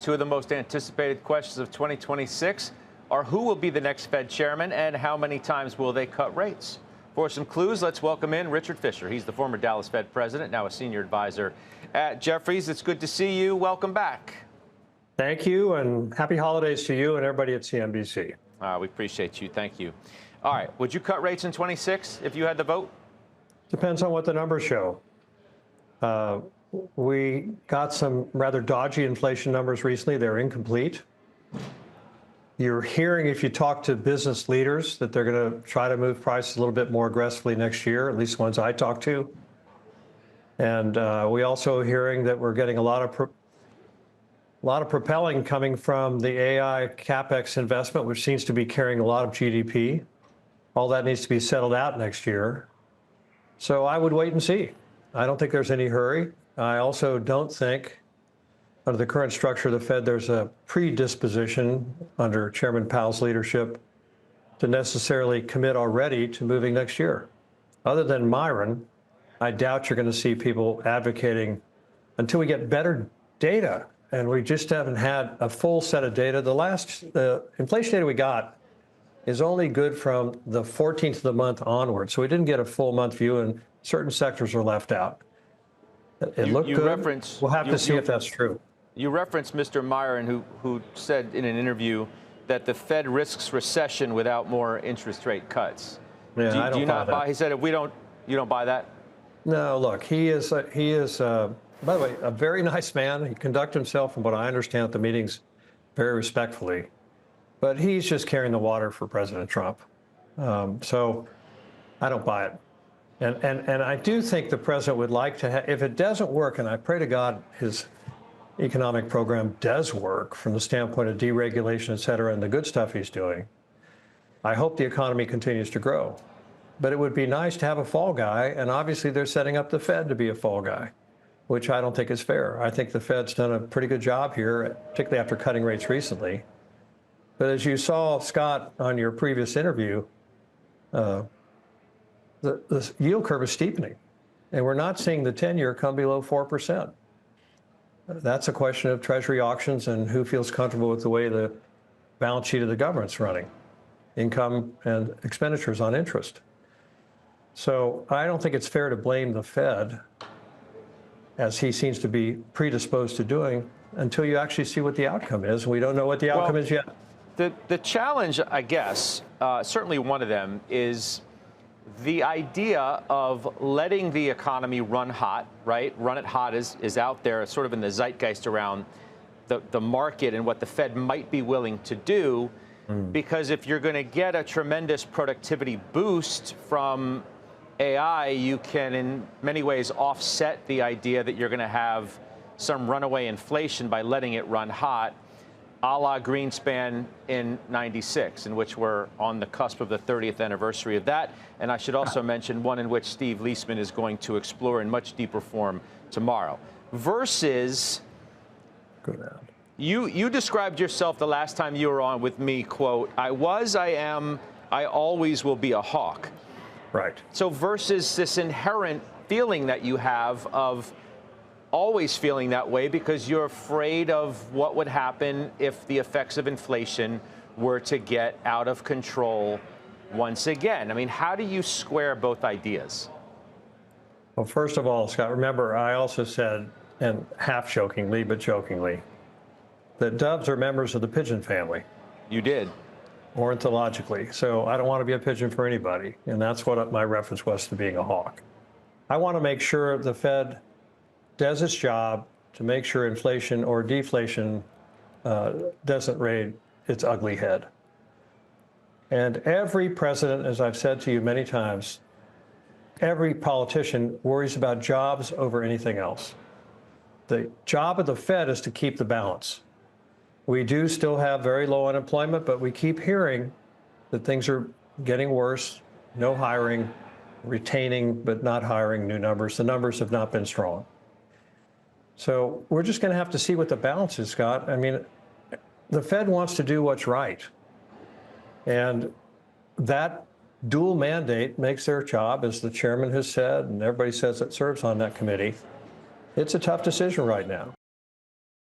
Two of the most anticipated questions of 2026 are who will be the next Fed chairman and how many times will they cut rates? For some clues, let's welcome in Richard Fisher. He's the former Dallas Fed president, now a senior advisor at Jefferies. It's good to see you. Welcome back. Thank you, and happy holidays to you and everybody at CNBC. We appreciate you. Thank you. All right. Would you cut rates in 26 if you had the vote? Depends on what the numbers show. We got some rather dodgy inflation numbers recently. They're incomplete. You're hearing, if you talk to business leaders, that they're going to try to move prices a little bit more aggressively next year, at least the ones I talk to. And we also hearing that we're getting a lot of propelling coming from the AI CapEx investment, which seems to be carrying a lot of GDP. All that needs to be settled out next year. So I would wait and see. I don't think there's any hurry. I also don't think, under the current structure of the Fed, there's a predisposition under Chairman Powell's leadership to necessarily commit already to moving next year. Other than Myron, I doubt you're going to see people advocating until we get better data. And we just haven't had a full set of data. The inflation data we got is only good from the 14th of the month onward. So we didn't get a full month view, and certain sectors are left out. It looked good. We'll have to see if that's true. You referenced Mr. Myron, who said in an interview that the Fed risks recession without more interest rate cuts. Yeah, do you not buy? He said, you don't buy that? No, look, he is, by the way, a very nice man. He conducts himself, from what I understand at the meetings, very respectfully. But he's just carrying the water for President Trump. So I don't buy it. And I do think the president would like to have, if it doesn't work, and I pray to God his economic program does work from the standpoint of deregulation, et cetera, and the good stuff he's doing, I hope the economy continues to grow. But it would be nice to have a fall guy, and obviously they're setting up the Fed to be a fall guy, which I don't think is fair. I think the Fed's done a pretty good job here, particularly after cutting rates recently. But as you saw, Scott, on your previous interview, the yield curve is steepening, and we're not seeing the 10-year come below 4%. That's a question of Treasury auctions and who feels comfortable with the way the balance sheet of the government's running, income and expenditures on interest. So I don't think it's fair to blame the Fed, as he seems to be predisposed to doing, until you actually see what the outcome is. We don't know what the outcome is yet. The challenge, I guess, certainly one of them, is the idea of letting the economy run hot, right? Run it hot is out there, sort of in the zeitgeist around the market and what the Fed might be willing to do. Because if you're going to get a tremendous productivity boost from AI, you can in many ways offset the idea that you're going to have some runaway inflation by letting it run hot, a la Greenspan in '96, in which we're on the cusp of the 30th anniversary of that. And I should also mention one in which Steve Leisman is going to explore in much deeper form tomorrow. Versus, you described yourself the last time you were on with me, quote, I was, I am, I always will be a hawk. Right. So versus this inherent feeling that you have of always feeling that way because you're afraid of what would happen if the effects of inflation were to get out of control once again. I mean, how do you square both ideas? Well, first of all, Scott, remember, I also said, and half jokingly, but jokingly, that doves are members of the pigeon family. You did. Ornithologically. So I don't want to be a pigeon for anybody. And that's what my reference was to being a hawk. I want to make sure the Fed does its job to make sure inflation or deflation doesn't raise its ugly head. And every president, as I've said to you many times, every politician worries about jobs over anything else. The job of the Fed is to keep the balance. We do still have very low unemployment, but we keep hearing that things are getting worse, no hiring, retaining but not hiring new numbers. The numbers have not been strong. So we're just going to have to see what the balance is, Scott. I mean, the Fed wants to do what's right. And that dual mandate makes their job, as the chairman has said, and everybody says that serves on that committee. It's a tough decision right now.